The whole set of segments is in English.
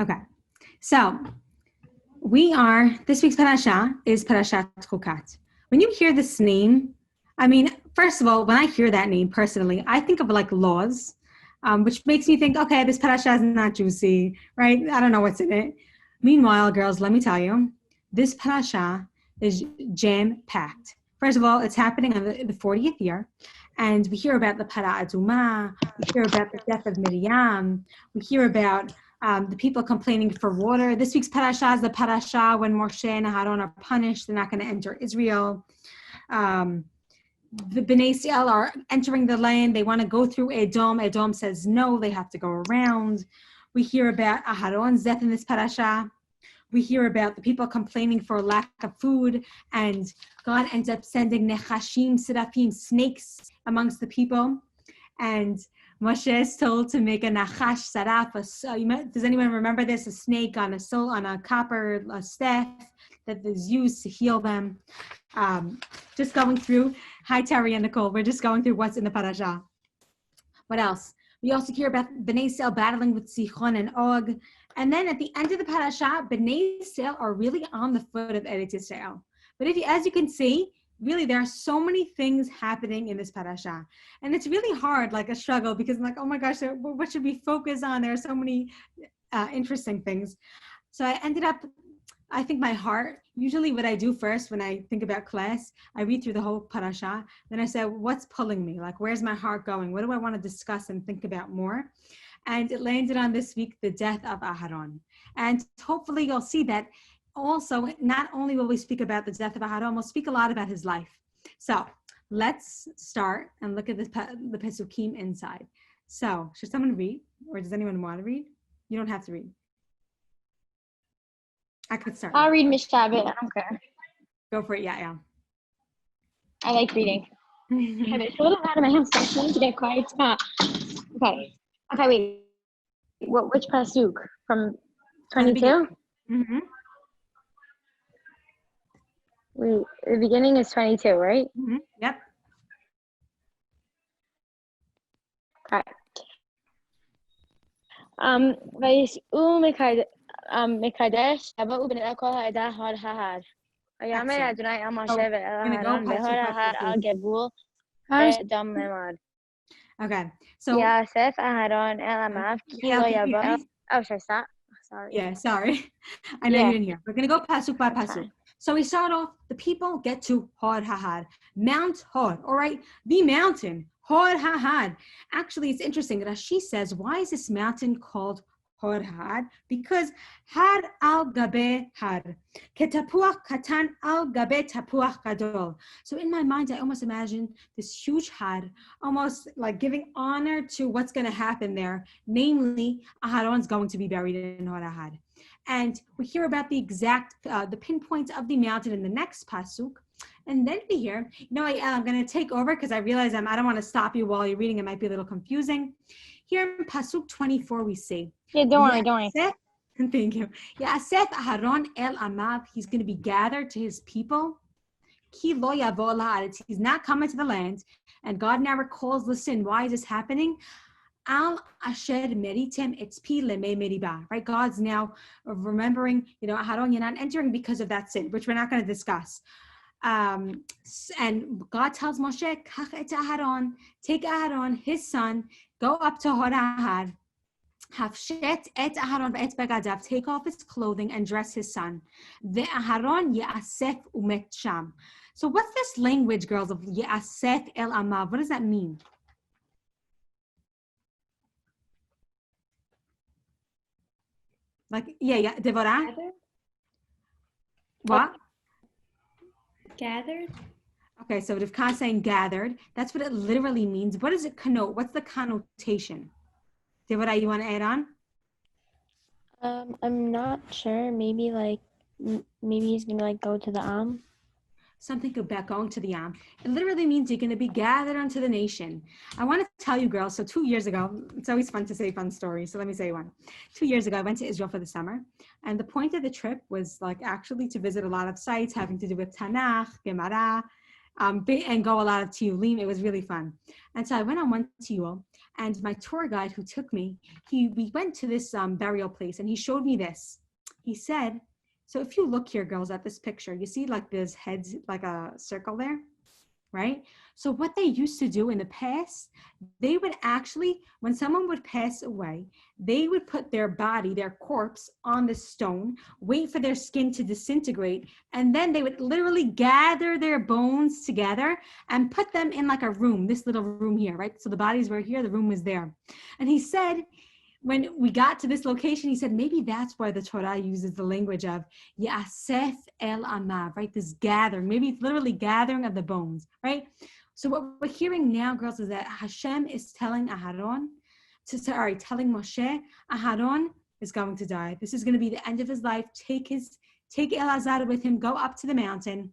Okay. So this week's Perasha is Perashat Chukat. When you hear this name, I mean, first of all, when I hear that name personally, I think of like laws, which makes me think, okay, this Perasha is not juicy, right? I don't know what's in it. Meanwhile, girls, let me tell you, this Perasha is jam-packed. First of all, it's happening on the 40th year, and we hear about the Para Aduma, we hear about the death of Miriam, we hear about the people complaining for water. This week's parasha is the parasha when Moshe and Aaron are punished. They're not going to enter Israel. The Bnei Israel are entering the land. They want to go through Edom. Edom says no, they have to go around. We hear about Aharon's death in this parasha. We hear about the people complaining for lack of food, and God ends up sending nechashim, seraphim, snakes amongst the people. And Moshe is told to make a nachash saraf. Does anyone remember this? A snake on a copper staff that is used to heal them. Just going through. Hi, Terry and Nicole. We're just going through what's in the parasha. What else? We also hear about Bnei Israel battling with Sichon and Og. And then at the end of the parasha, Bnei Israel are really on the foot of Eretz Israel. But as you can see, really, there are so many things happening in this parasha. And it's really hard, like a struggle, because I'm like, oh my gosh, what should we focus on? There are so many interesting things. So I think my heart, usually what I do first when I think about class, I read through the whole parasha. Then I say, what's pulling me? Like, where's my heart going? What do I want to discuss and think about more? And it landed on this week, the death of Aharon. And hopefully you'll see that also, not only will we speak about the death of Aharon, we'll speak a lot about his life. So let's start and look at the Pesukim inside. So should someone read, or does anyone want to read? You don't have to read. I could start. I'll read Miss Chabot. I don't care. Go for it. Yeah. I like reading. Okay, it's a little out of my hands. So I'm trying to get quiet spot. Okay, wait. Which pasuk? From 22? Mm-hmm. Wait, the beginning is 22, right? Mm-hmm. Yep. Okay. Mekadesh, Chabot ubnei kol ha'edah had hahad. Vayomer Adonai el Moshe ve'el Aharon behor hahad al Gebul ve'edam lemad. Okay, so Yasef Aharon el amav ki lo yavo. Oh, should I stop? Sorry. Yeah, sorry. I know you didn't hear. We're going to go pasuk by pasuk. So we start off, the people get to Hor Hahad, Mount Hor, all right? The mountain, Hor Hahad. Actually, it's interesting. Rashi says, why is this mountain called Hor Hahad? Because Har al Gabe Har, Ketapuach Katan al Gabe Tapuach Gadol. So in my mind, I almost imagine this huge Har, almost like giving honor to what's going to happen there. Namely, Aharon's going to be buried in Hor Hahad. And we hear about the exact, the pinpoints of the mountain in the next pasuk. And then we hear, I'm going to take over because I realize I don't want to stop you while you're reading. It might be a little confusing. Here in pasuk 24, we see. Yeah, don't worry. Thank you. Yasef Aharon el Amav. He's going to be gathered to his people. Ki lo yavo la'aretz. He's not coming to the land. And God now recalls, listen, why is this happening? Al asher meritem etzpi leme meriba. Right? God's now remembering, Aharon, you're not entering because of that sin, which we're not going to discuss. And God tells Moshe, Kach et Aharon, take Aharon, his son, go up to Hor Hahad, Hafshet et Aharon ve'et begadav, take off his clothing and dress his son. Ve'Aharon ye'asef umet sham. So what's this language, girls, of ye'asef el amav? What does that mean? Like, Devorah? What? Gathered? Okay, so Rivka saying gathered, that's what it literally means. What does it connote? What's the connotation? Devorah, you want to add on? I'm not sure. Maybe he's gonna go to the Am. Something about going to the Am. It literally means you're going to be gathered unto the nation. I want to tell you, girls, so 2 years ago, it's always fun to say fun stories, so let me say one. 2 years ago, I went to Israel for the summer, and the point of the trip was actually to visit a lot of sites having to do with Tanakh, Gemara, and go a lot of tiyulim. It was really fun. And so I went on one tiyul, and my tour guide who took me, we went to this burial place, and he showed me this. He said, so if you look here, girls, at this picture, you see like there's heads, like a circle there, right? So what they used to do in the past, they would actually, when someone would pass away, they would put their body, their corpse on the stone, wait for their skin to disintegrate, and then they would literally gather their bones together and put them in like a room, this little room here, right? So the bodies were here, the room was there. And he said, when we got to this location, he said, maybe that's why the Torah uses the language of Yasef el Amav, right? This gathering, maybe it's literally gathering of the bones, right? So what we're hearing now, girls, is that Hashem is telling telling Moshe, Aharon is going to die. This is going to be the end of his life. Take Elazar with him, go up to the mountain.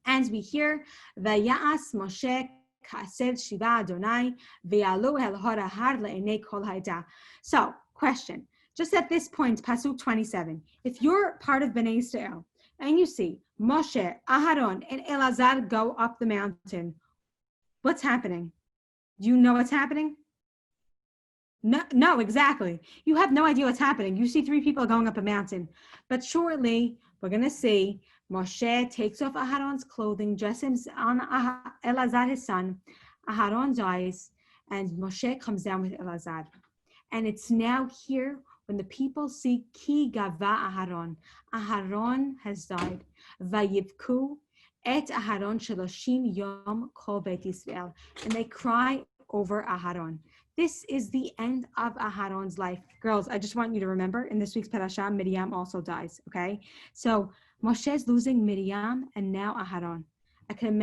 And we hear, Vayas Moshe so, question. Just at this point, Pasuk 27, if you're part of Bnei Israel and you see Moshe, Aharon, and Elazar go up the mountain, what's happening? Do you know what's happening? No, exactly. You have no idea what's happening. You see three people going up a mountain. But shortly, we're going to see Moshe takes off Aharon's clothing, dresses on Elazar, his son. Aharon dies, and Moshe comes down with Elazar. And it's now here when the people see Ki Gava Aharon. Aharon has died. Vayivku et Aharon Shaloshim Yom Kol Beit Yisrael. And they cry over Aharon. This is the end of Aharon's life. Girls, I just want you to remember, in this week's Perasha, Miriam also dies, okay? So Moshe's losing Miriam and now Aharon. I can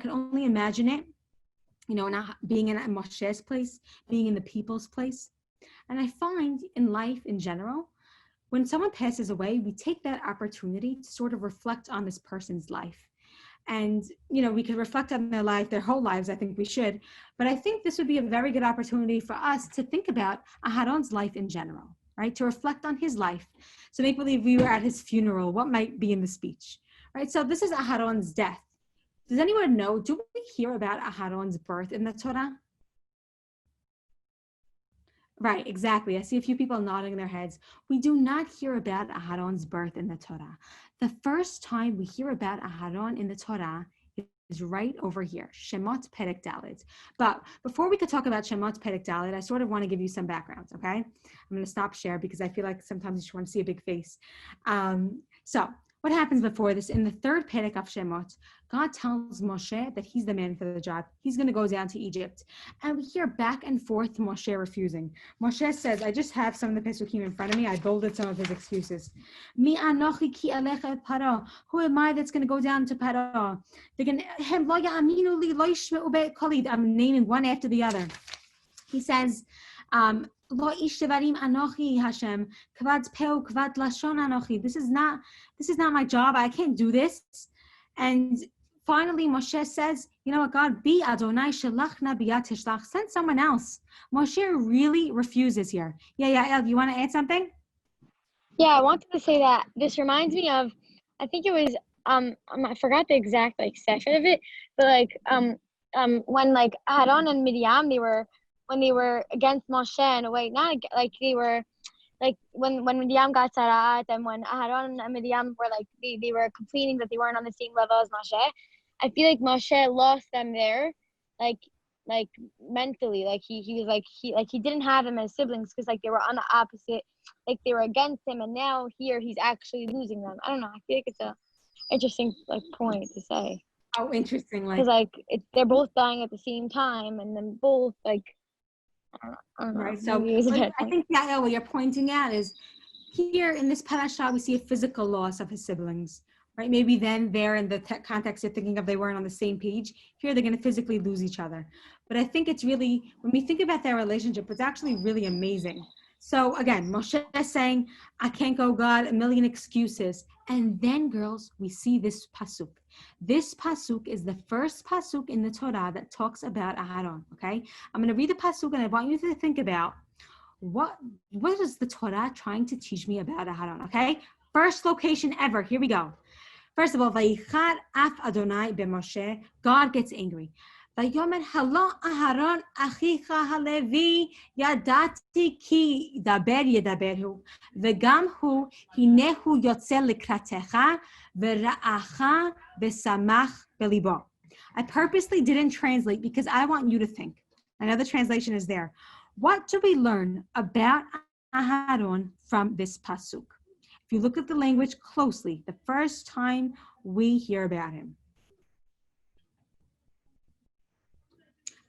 only imagine it, not being in Moshe's place, being in the people's place. And I find in life in general, when someone passes away, we take that opportunity to sort of reflect on this person's life. And, we could reflect on their life, their whole lives, I think we should. But I think this would be a very good opportunity for us to think about Aharon's life in general, right? To reflect on his life. So make believe we were at his funeral, what might be in the speech, right? So this is Aharon's death. Does anyone know, do we hear about Aharon's birth in the Torah? Right, exactly. I see a few people nodding their heads. We do not hear about Aharon's birth in the Torah. The first time we hear about Aharon in the Torah is right over here, Shemot Perek Dalet. But before we could talk about Shemot Perek Dalet, I sort of want to give you some background, okay? I'm going to stop share because I feel like sometimes you just want to see a big face. So what happens before this? In the third Perek of Shemot, God tells Moshe that he's the man for the job. He's going to go down to Egypt. And we hear back and forth Moshe refusing. Moshe says, I just have some of the Pesukim in front of me. I bolded some of his excuses. Mi anochi ki alecha et Paro. Who am I that's going to go down to Paro? I'm naming one after the other. He says, this is not my job. I can't do this. And finally, Moshe says, you know what, God, be Adonai shalachna biyat tishlach. Send someone else. Moshe really refuses here. Yeah, El, you want to add something? Yeah, I wanted to say that this reminds me of, I think it was, I forgot the exact section of it, but when Aaron and Miriam, when they were against Moshe in a way, they were when Miriam got Sarat, and when Aaron and Miriam were they were complaining that they weren't on the same level as Moshe. I feel like Moshe lost them there, mentally, he didn't have them as siblings because they were on the opposite, they were against him, and now here he's actually losing them. I don't know. I feel like it's a interesting point to say. Oh, interesting. Because they're both dying at the same time, and then both I don't know. Right. So I think what you're pointing at is here in this parasha we see a physical loss of his siblings. Right? Maybe then there in the context you're thinking of they weren't on the same page. Here they're going to physically lose each other. But I think it's really, when we think about their relationship, it's actually really amazing. So again, Moshe is saying, I can't go, God, a million excuses. And then, girls, we see this pasuk. This pasuk is the first pasuk in the Torah that talks about Aharon, okay? I'm going to read the pasuk and I want you to think about what is the Torah trying to teach me about Aharon, okay? First location ever. Here we go. First of all, Vayichar af Adonai b'Moshe, God gets angry. Vayomer halo Aharon achicha halevi yadati ki yedaber hu v'gam hu hinehu yotze likratecha v'ra'acha v'samach belibo. I purposely didn't translate because I want you to think. I know the translation is there. What do we learn about Aharon from this pasuk? If you look at the language closely, the first time we hear about him.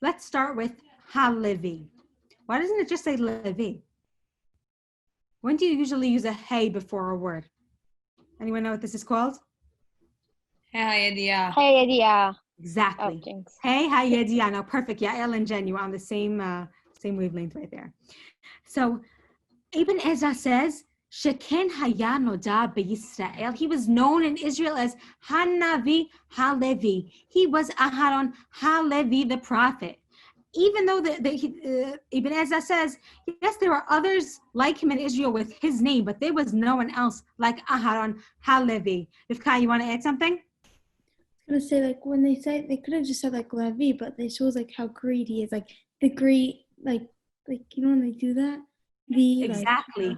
Let's start with Halevi. Why doesn't it just say Levi? When do you usually use a hey before a word? Anyone know what this is called? Hey idea. Hey, idea. Exactly. Oh, jinx. Hey hayediya. Now, perfect. Yael and Jen, you are on the same wavelength right there. So, Ibn Ezra says, Sheken haya noda beYisrael. He was known in Israel as Hanavi Halevi. He was Aharon Halevi, the prophet. Even though Ibn Ezra says, yes, there are others like him in Israel with his name, but there was no one else like Aharon Halevi. Rivka, you want to add something? I was gonna say, like, when they say, they could have just said like Levi, but they shows like how great he is, like the great, like you know when they do that, Exactly.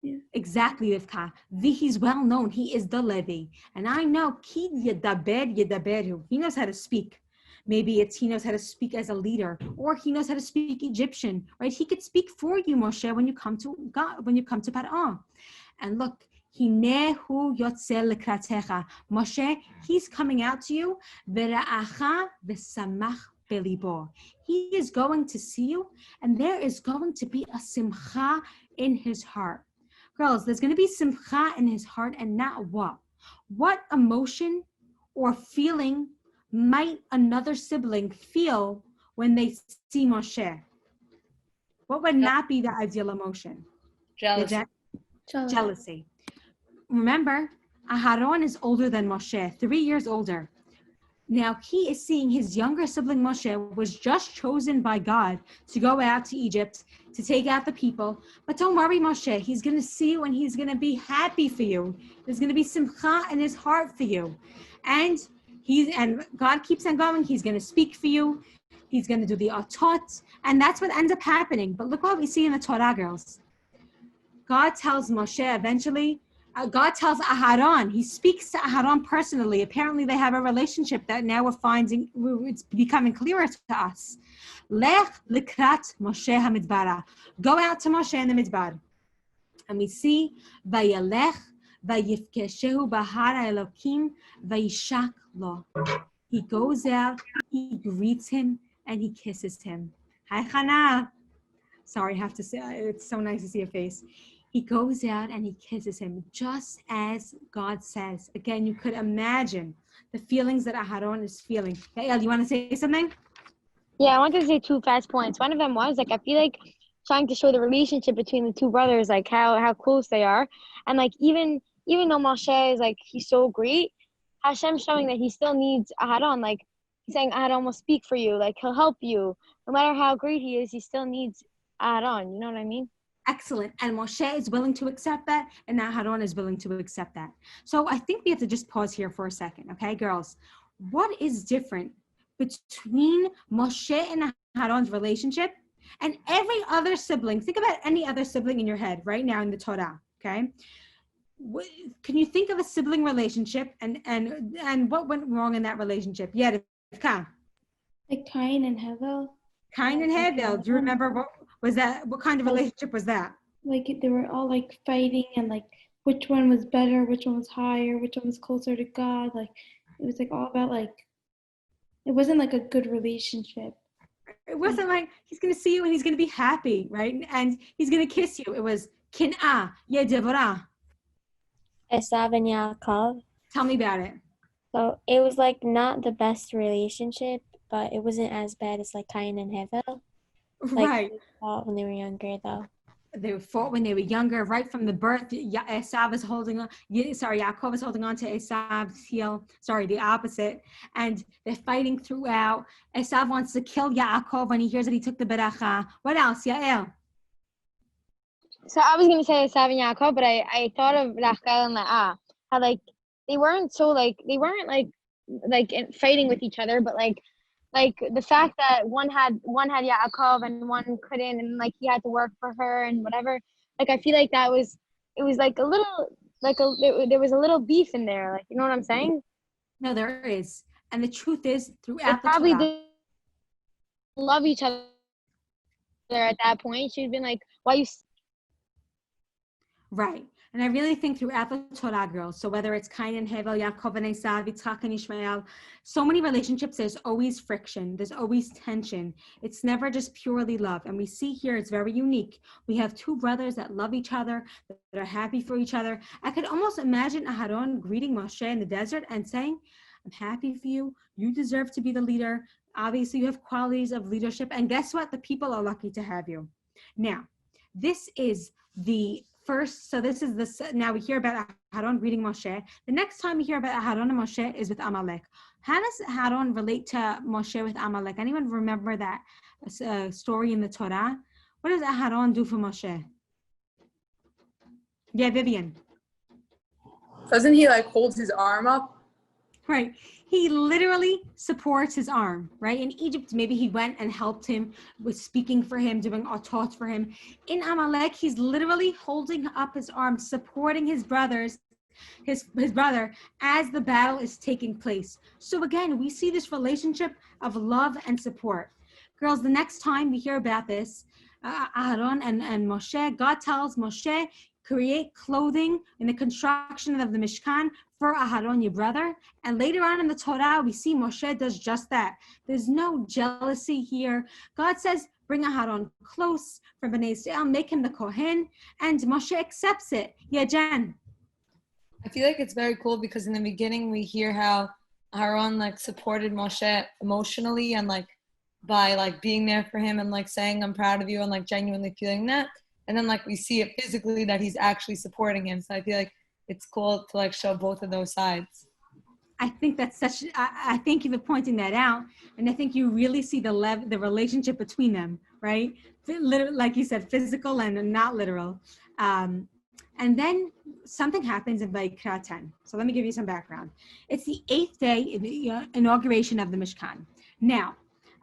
Yeah. Exactly, Rivka. He's well known. He is the Levi. And I know, Ki yedaberu. He knows how to speak. Maybe he knows how to speak as a leader, or he knows how to speak Egyptian, right? He could speak for you, Moshe, when you come to God, when you come to Paro. And look, Hinehu yotze lekratecha. Moshe, he's coming out to you. Vera'acha v'samach belibo. He is going to see you, and there is going to be a simcha in his heart. Girls, there's going to be simcha in his heart, and not what? What emotion or feeling might another sibling feel when they see Moshe? What would not be the ideal emotion? Jealousy. Jealousy. Remember, Aharon is older than Moshe, 3 years older. Now he is seeing his younger sibling Moshe was just chosen by God to go out to Egypt to take out the people. But don't worry, Moshe, he's going to see you and he's going to be happy for you. There's going to be simcha in his heart for you. And God keeps on going. He's going to speak for you. He's going to do the atot. And that's what ends up happening. But look what we see in the Torah, girls. God tells Moshe eventually, God tells Aharon, he speaks to Aharon personally. Apparently they have a relationship that now we're finding, it's becoming clearer to us. Lech likrat Moshe hamidbara. Go out to Moshe in the midbar. And we see, Vayalech, Vayifkeshehu bahar Elokim, Vayishak lo. He goes out, he greets him, and he kisses him. Hi, Chana. Sorry, I have to say, it's so nice to see your face. He goes out and he kisses him, just as God says. Again, you could imagine the feelings that Aharon is feeling. Yael, you want to say something? Yeah, I wanted to say 2 fast points. One of them was, like, I feel like trying to show the relationship between the two brothers, like how close they are. And like even though Moshe is like, he's so great, Hashem's showing that he still needs Aharon. Like, he's saying Aharon will speak for you, like he'll help you. No matter how great he is, he still needs Aharon. You know what I mean? Excellent. And Moshe is willing to accept that, and now Aharon is willing to accept that. So I think we have to just pause here for a second, okay, girls? What is different between Moshe and Aharon's relationship and every other sibling? Think about any other sibling in your head right now in the Torah, okay? Can you think of a sibling relationship and what went wrong in that relationship? Yeah, Rivka. Like Cain and Hevel. Cain and Hevel. Do you remember what was that? What kind of relationship was that? Like they were all like fighting and like which one was better, which one was higher, which one was closer to God. Like it was like all about like, it wasn't like a good relationship. It wasn't like he's going to see you and he's going to be happy, right? And he's going to kiss you. It was kin'ah, yedevra. Esav and Yaakov. Tell me about it. So it was like not the best relationship, but it wasn't as bad as like Cain and Hevel. Like, Right. they fought when they were younger, though. They fought when they were younger, right from the birth. Esav is holding on. Yaakov is holding on to Esav's heel. Sorry, the opposite. And they're fighting throughout. Esav wants to kill Yaakov when he hears that he took the beracha. What else, Yael? So I was gonna say Esav and Yaakov, but I thought of Rachel and Leah. How like weren't so like fighting with each other, but like the fact that one had Yaakov and one couldn't, and like he had to work for her and whatever. Like I feel like it was like a little there was a little beef in there. Like, you know what I'm saying? No, there is. And the truth is, They throughout the probably Torah, didn't love each other at that point. She'd been like, "Why you?" right. And I really think throughout the Torah, girls, so whether it's Cain and Hevel, Yaakov and Esav, Yitzchak and Ishmael, so many relationships, there's always friction. There's always tension. It's never just purely love. And we see here, it's very unique. We have two brothers that love each other, that are happy for each other. I could almost imagine Aharon greeting Moshe in the desert and saying, I'm happy for you. You deserve to be the leader. Obviously, you have qualities of leadership. And guess what? The people are lucky to have you. Now, this is the first, so this is this. Now we hear about Aharon greeting Moshe. The next time we hear about Aharon and Moshe is with Amalek. How does Aharon relate to Moshe with Amalek? Anyone remember that story in the Torah? What does Aharon do for Moshe? Yeah, Vivian. Doesn't he like hold his arm up? Right. He literally supports his arm, right? In Egypt, maybe he went and helped him with speaking for him, doing autot for him. In Amalek, he's literally holding up his arm, supporting his brothers, his brother, as the battle is taking place. So again, we see this relationship of love and support. Girls, the next time we hear about this, Aaron and Moshe, God tells Moshe, create clothing in the construction of the Mishkan for Aharon, your brother. And later on in the Torah, we see Moshe does just that. There's no jealousy here. God says, bring Aharon close from Bnei Israel, make him the Kohen, and Moshe accepts it. Yeah, Jen? I feel like it's very cool because in the beginning we hear how Aaron like supported Moshe emotionally and like by like being there for him and like saying I'm proud of you and like genuinely feeling that. And then like we see it physically that he's actually supporting him. So I feel like it's cool to like show both of those sides. I think that's such, I thank you for pointing that out. And I think you really see the relationship between them, right? Like you said, physical and not literal. And then something happens in Vayikra 10. So let me give you some background. It's the 8th day, the inauguration of the Mishkan. Now,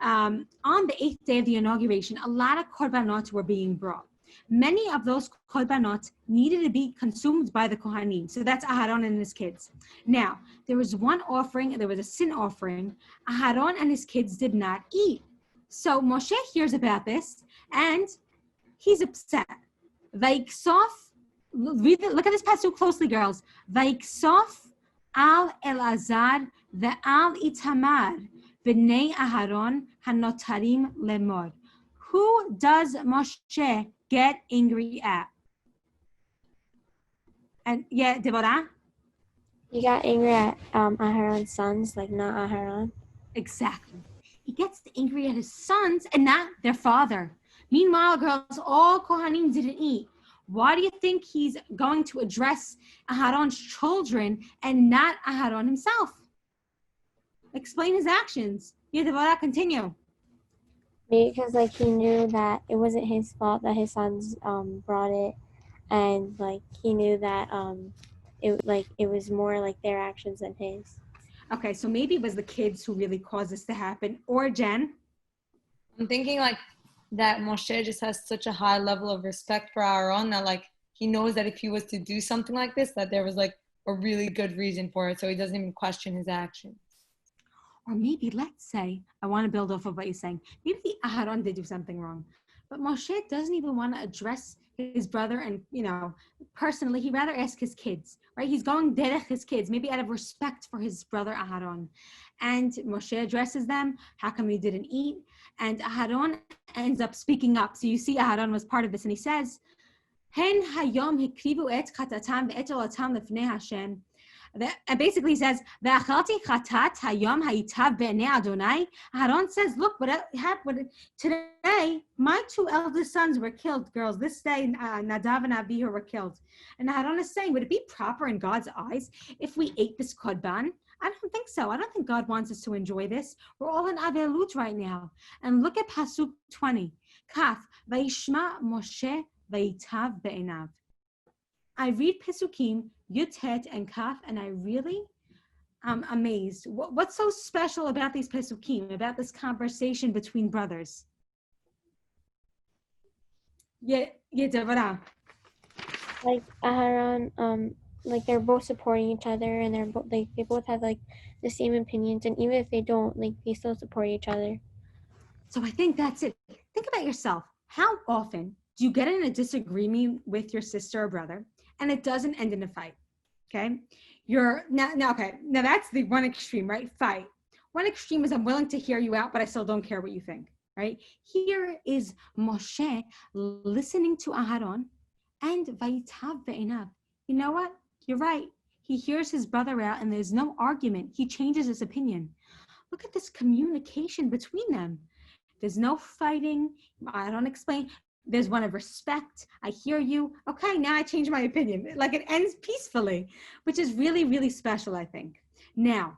on the 8th day of the inauguration, a lot of korbanot were being brought. Many of those korbanot needed to be consumed by the Kohanim. So that's Aharon and his kids. Now, there was one offering, there was a sin offering. Aharon and his kids did not eat. So Moshe hears about this and he's upset. Vaiksof, look at this pasuk closely, girls. Vaiksof al Elazar ve'al Itamar b'nei Aharon hanotarim lemor. Who does Moshe get angry at? And yeah, Deborah? He got angry at Aharon's sons, like not Aharon. Exactly. He gets angry at his sons and not their father. Meanwhile, girls, all Kohanim didn't eat. Why do you think he's going to address Aharon's children and not Aharon himself? Explain his actions. Yeah, Deborah, continue. Because like he knew that it wasn't his fault that his sons brought it, and like he knew that it was more like their actions than his. Okay, so maybe it was the kids who really caused this to happen, or Jen. I'm thinking like that Moshe just has such a high level of respect for Aaron that like he knows that if he was to do something like this, that there was like a really good reason for it, so he doesn't even question his actions. Or maybe, let's say, I want to build off of what you're saying. Maybe Aharon did do something wrong, but Moshe doesn't even want to address his brother and, personally, he'd rather ask his kids, right? He's going derech his kids, maybe out of respect for his brother Aharon. And Moshe addresses them, how come they didn't eat? And Aharon ends up speaking up. So you see Aharon was part of this, and he says, Hen hayom hikrivu et chatatam ve'et olatam lefnei Hashem. And basically he says, Aaron says, look, what happened today, my two eldest sons were killed, girls. This day, Nadav and Abihu were killed. And Aaron is saying, would it be proper in God's eyes if we ate this korban? I don't think so. I don't think God wants us to enjoy this. We're all in Avelut right now. And look at Pasuk 20. Kaf, Vayishma Moshe Vayitav Be'enav. I read Pesukim, Yud Het and Kaf, and I really am amazed. What's so special about these Pesukim, about this conversation between brothers? Yeah, Devorah. Like Aharon, like they're both supporting each other, and they both have like the same opinions, and even if they don't, like they still support each other. So I think that's it. Think about yourself. How often do you get in a disagreement with your sister or brother and it doesn't end in a fight? Okay. Now that's the one extreme, right? Fight. One extreme is I'm willing to hear you out, but I still don't care what you think, right? Here is Moshe listening to Aharon and Vayitav ve'inav. You know what? You're right. He hears his brother out and there's no argument. He changes his opinion. Look at this communication between them. There's no fighting. I don't explain. There's one of respect. I hear you. Okay, now I change my opinion. Like it ends peacefully, which is really, really special, I think. Now,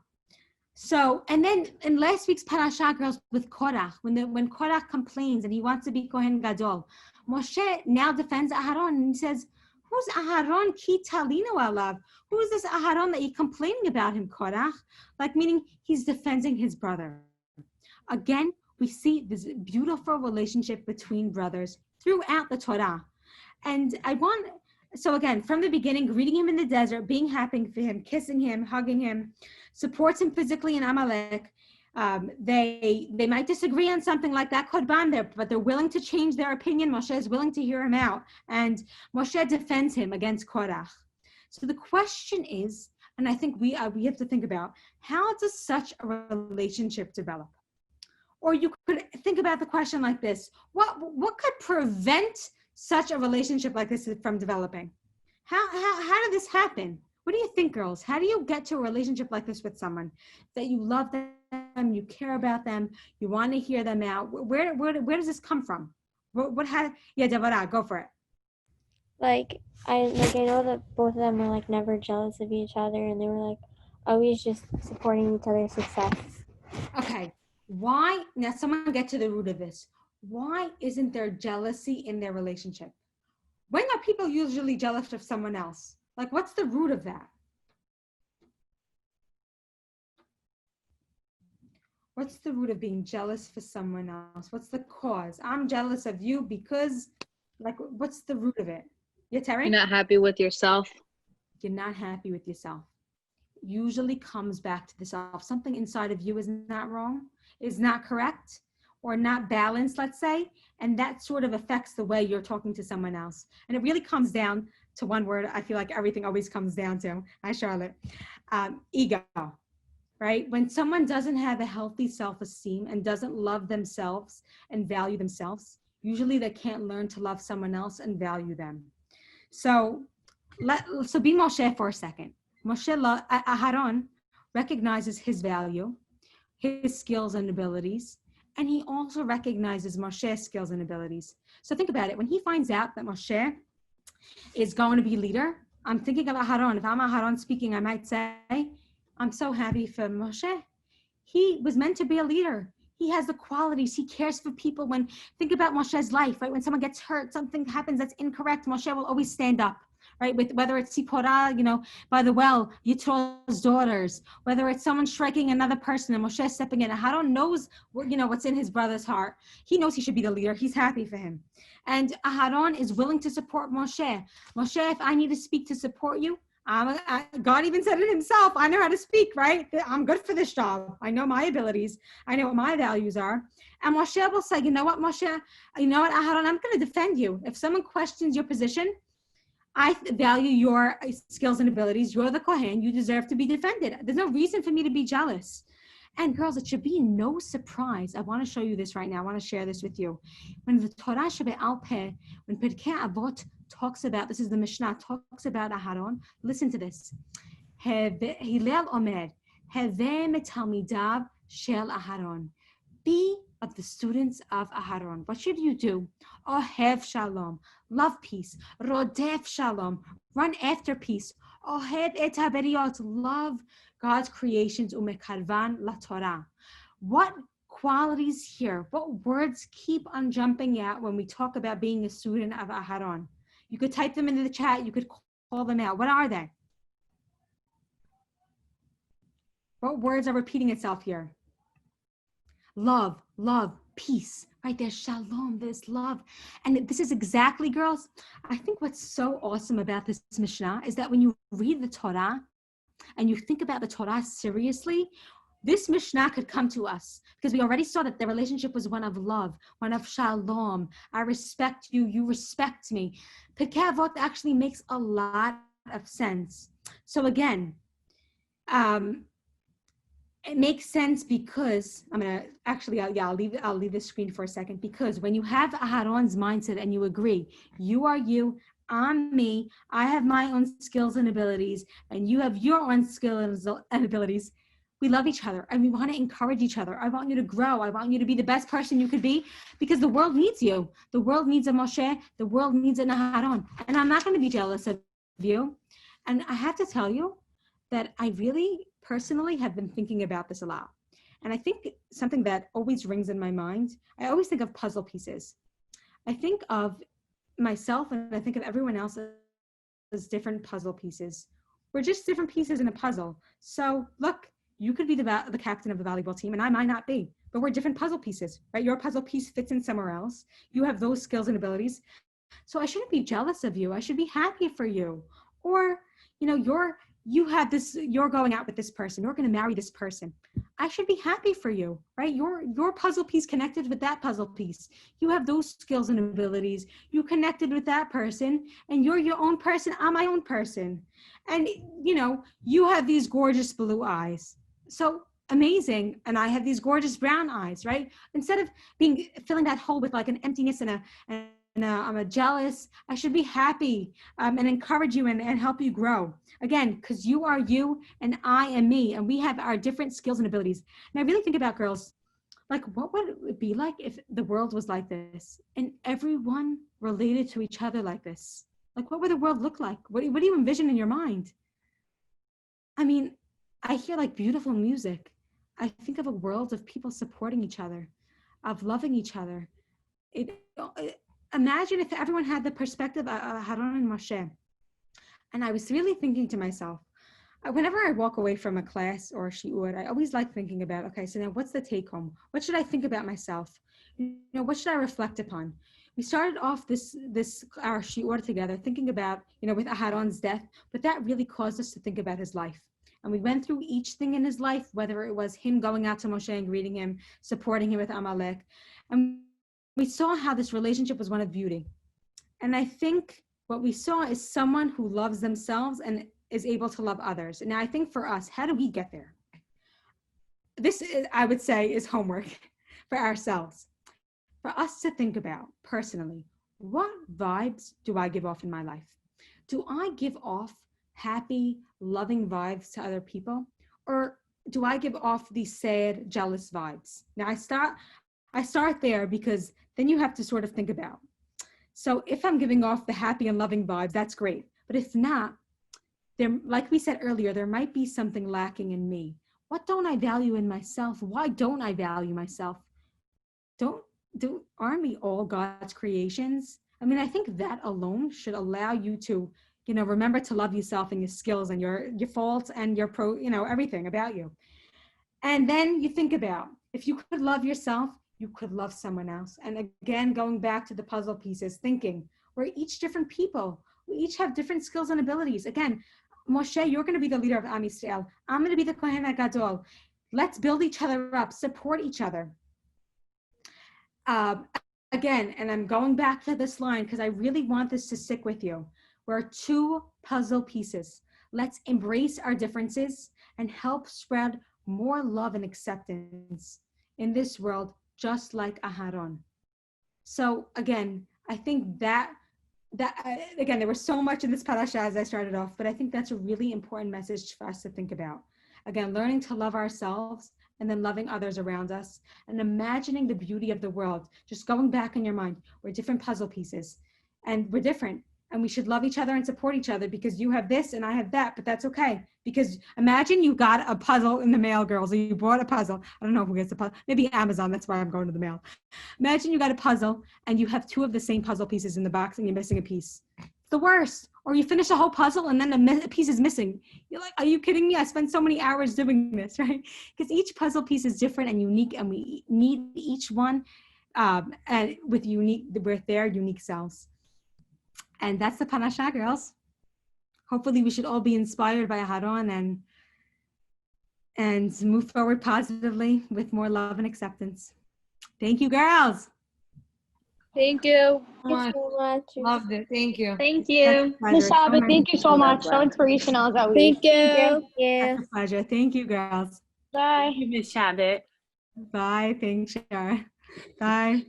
and then in last week's Perasha, girls, with Korach, when Korach complains and he wants to be Kohen Gadol, Moshe now defends Aharon and he says, who's Aharon ki talinu alav? Who's this Aharon that you're complaining about him, Korach? Like meaning he's defending his brother. Again, we see this beautiful relationship between brothers throughout the Torah. And so again, from the beginning, greeting him in the desert, being happy for him, kissing him, hugging him, supports him physically in Amalek. They might disagree on something like that Korban there, but they're willing to change their opinion. Moshe is willing to hear him out. And Moshe defends him against Korach. So the question is, and I think we have to think about, how does such a relationship develop? Or you could think about the question like this: what could prevent such a relationship like this from developing? How did this happen? What do you think, girls? How do you get to a relationship like this with someone that you love them, you care about them, you want to hear them out? Where does this come from? Devorah, go for it. Like I know that both of them were like never jealous of each other, and they were like always just supporting each other's success. Okay. Why? Now, someone get to the root of this. Why isn't there jealousy in their relationship? When are people usually jealous of someone else? Like, what's the root of that? What's the root of being jealous for someone else? What's the cause? I'm jealous of you because, like, what's the root of it? Yeah, Terry? You're not happy with yourself. You're not happy with yourself. Usually comes back to the self. Something inside of you is not wrong, is not correct, or not balanced, let's say, and that sort of affects the way you're talking to someone else. And it really comes down to one word. I feel like everything always comes down to, hi Charlotte, ego, right? When someone doesn't have a healthy self-esteem and doesn't love themselves and value themselves, usually they can't learn to love someone else and value them. So be Moshe for a second. Aharon recognizes his value, his skills and abilities, and he also recognizes Moshe's skills and abilities. So think about it. When he finds out that Moshe is going to be leader, I'm thinking of Aharon. If I'm Aharon speaking, I might say, I'm so happy for Moshe. He was meant to be a leader. He has the qualities. He cares for people. Think about Moshe's life, right? When someone gets hurt, something happens that's incorrect, Moshe will always stand up. Right, with whether it's Sipporah, by the well, Yitro's daughters, whether it's someone striking another person and Moshe stepping in. Aharon knows, what's in his brother's heart. He knows he should be the leader. He's happy for him. And Aharon is willing to support Moshe. Moshe, if I need to speak to support you, God even said it himself. I know how to speak, right? I'm good for this job. I know my abilities. I know what my values are. And Moshe will say, you know what, Moshe? You know what, Aharon? I'm going to defend you. If someone questions your position, I value your skills and abilities. You're the Kohen. You deserve to be defended. There's no reason for me to be jealous. And girls, it should be no surprise. I want to show you this right now. I want to share this with you. When the Torah Shebe'al Peh, when Pirkei Avot talks about, this is the Mishnah, talks about Aharon, listen to this. Hillel Omer, Heveh metalmidav shel Aharon. Be of the students of Aharon. What should you do? Ohev shalom, love peace. Rodef shalom, run after peace. Ohev et haberiot, love God's creations. Umekarvan la Torah. What qualities here? What words keep on jumping out when we talk about being a student of Aharon? You could type them into the chat. You could call them out. What are they? What words are repeating itself here? Love, love, peace, right? There's shalom, there's love. And this is exactly, girls, I think what's so awesome about this Mishnah is that when you read the Torah and you think about the Torah seriously, this Mishnah could come to us because we already saw that the relationship was one of love, one of shalom. I respect you, you respect me. Pirkei Avot actually makes a lot of sense. So again, it makes sense because I'll leave the screen for a second, because when you have Aharon's mindset and you agree, you are you, I'm me, I have my own skills and abilities, and you have your own skills and abilities, we love each other and we want to encourage each other. I want you to grow. I want you to be the best person you could be because the world needs you. The world needs a Moshe. The world needs an Aharon. And I'm not going to be jealous of you. And I have to tell you that I really personally have been thinking about this a lot. And I think something that always rings in my mind, I always think of puzzle pieces. I think of myself and I think of everyone else as different puzzle pieces. We're just different pieces in a puzzle. So look, you could be the captain of the volleyball team and I might not be, but we're different puzzle pieces, right? Your puzzle piece fits in somewhere else. You have those skills and abilities. So I shouldn't be jealous of you. I should be happy for you. Or, you're going out with this person. You're going to marry this person. I should be happy for you, right? Your puzzle piece connected with that puzzle piece. You have those skills and abilities. You connected with that person and you're your own person. I'm my own person. And, you have these gorgeous blue eyes. So amazing. And I have these gorgeous brown eyes, right? Instead of filling that hole with like an emptiness and I'm a jealous, I should be happy and encourage you and help you grow. Again, because you are you and I am me, and we have our different skills and abilities. And I really think about girls, like what would it be like if the world was like this and everyone related to each other like this? Like what would the world look like? What do you envision in your mind? I mean, I hear like beautiful music. I think of a world of people supporting each other, of loving each other. Imagine if everyone had the perspective of Haron and Moshe. And I was really thinking to myself, whenever I walk away from a class or a shiur, I always like thinking about, okay, so now what's the take home? What should I think about myself? What should I reflect upon? We started off our shiur together thinking about, with Aharon's death, but that really caused us to think about his life. And we went through each thing in his life, whether it was him going out to Moshe and greeting him, supporting him with Amalek. And we saw how this relationship was one of beauty. And I think what we saw is someone who loves themselves and is able to love others. Now, I think for us, how do we get there? This, I would say, is homework for ourselves. For us to think about personally, what vibes do I give off in my life? Do I give off happy, loving vibes to other people? Or do I give off these sad, jealous vibes? Now, I start there because then you have to sort of think about. So if I'm giving off the happy and loving vibes, that's great. But if not, like we said earlier, there might be something lacking in me. What don't I value in myself? Why don't I value myself? Aren't we all God's creations? I mean, I think that alone should allow you to, remember to love yourself and your skills and your faults and your everything about you. And then you think about, if you could love yourself, you could love someone else. And again, going back to the puzzle pieces, thinking we're each different people. We each have different skills and abilities. Again, Moshe, you're going to be the leader of Am Yisrael. I'm going to be the Kohen HaGadol. Let's build each other up, support each other. Again, and I'm going back to this line because I really want this to stick with you. We're two puzzle pieces. Let's embrace our differences and help spread more love and acceptance in this world, just like Aharon. So again, I think that again, there was so much in this parasha as I started off, but I think that's a really important message for us to think about. Again, learning to love ourselves and then loving others around us and imagining the beauty of the world. Just going back in your mind, we're different puzzle pieces and we're different. And we should love each other and support each other because you have this and I have that, but that's okay. Because imagine you got a puzzle in the mail, girls, or you bought a puzzle. I don't know who gets the puzzle. Maybe Amazon, that's why I'm going to the mail. Imagine you got a puzzle and you have two of the same puzzle pieces in the box and you're missing a piece. the worst. Or you finish a whole puzzle and then a piece is missing. You're like, are you kidding me? I spent so many hours doing this, right? Because each puzzle piece is different and unique, and we need each one and with their unique selves. And that's the Parasha, girls. Hopefully we should all be inspired by Aharon and move forward positively with more love and acceptance. Thank you, girls. Thank you. Thank you so much. Loved it. Thank you. Thank you. Miss Chabot, thank you so much. So inspirational as always. Thank you. Thank you. It's a pleasure. Thank you, girls. Bye. Miss Chabot. Bye. Thanks, Shara. Bye.